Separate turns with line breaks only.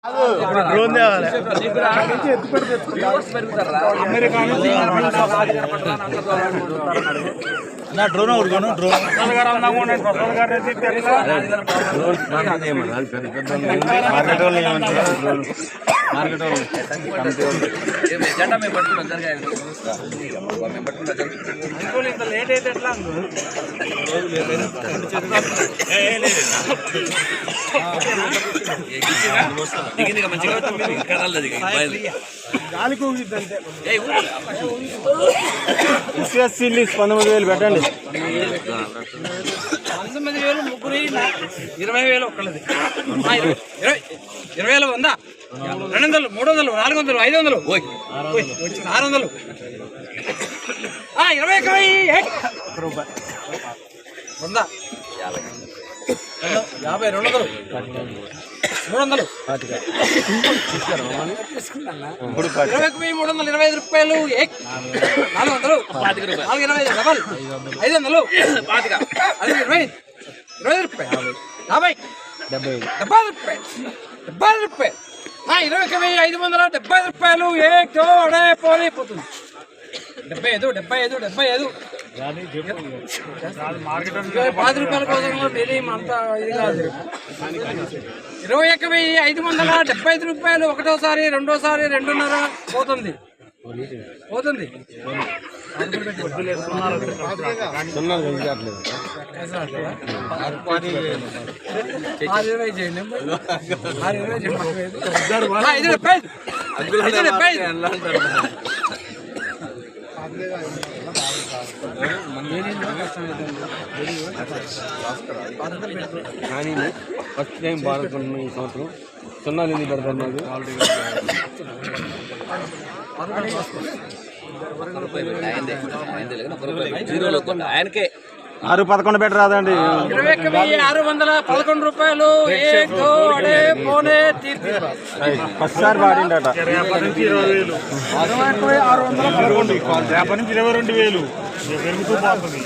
Drone తేవాలి నా drone ఊరుకోను డ్రోన్ మార్కెట్ వాళ్ళు ఏమంటారు మార్కెట్ వాళ్ళు ఇంత లేట్ అయితే ఎట్లా చిల్లీస్ 19,000 పెట్టండి
19,000 ముగ్గురు 20,000 ఒక్కళ్ళది 20,000 ఉందా 200 300 400 500 600 20 ఉందా 50 200 300 325 రూపాయలు 400 425 డబల్ 500 20 రూపాయలు 50 70 రూపాయలు 20,570 రూపాయలు పోతుంది 75 10 రూపాయల కోసం అంతా ఇది కాదు 21,575 రూపాయలు ఒకటోసారి రెండోసారి 2.5 పోతుంది 20
కానీ ఫస్ట్ టైం భారత్ ఈ సంవత్సరం 0 ఎందుకు పెడతారు నాకు
ఆయనకే
611 పెట్ట రాదండి
21,611 రూపాయలు
ఫస్ట్సారి పాడిండట
22,000 పెరుగుతూ పోతుంది.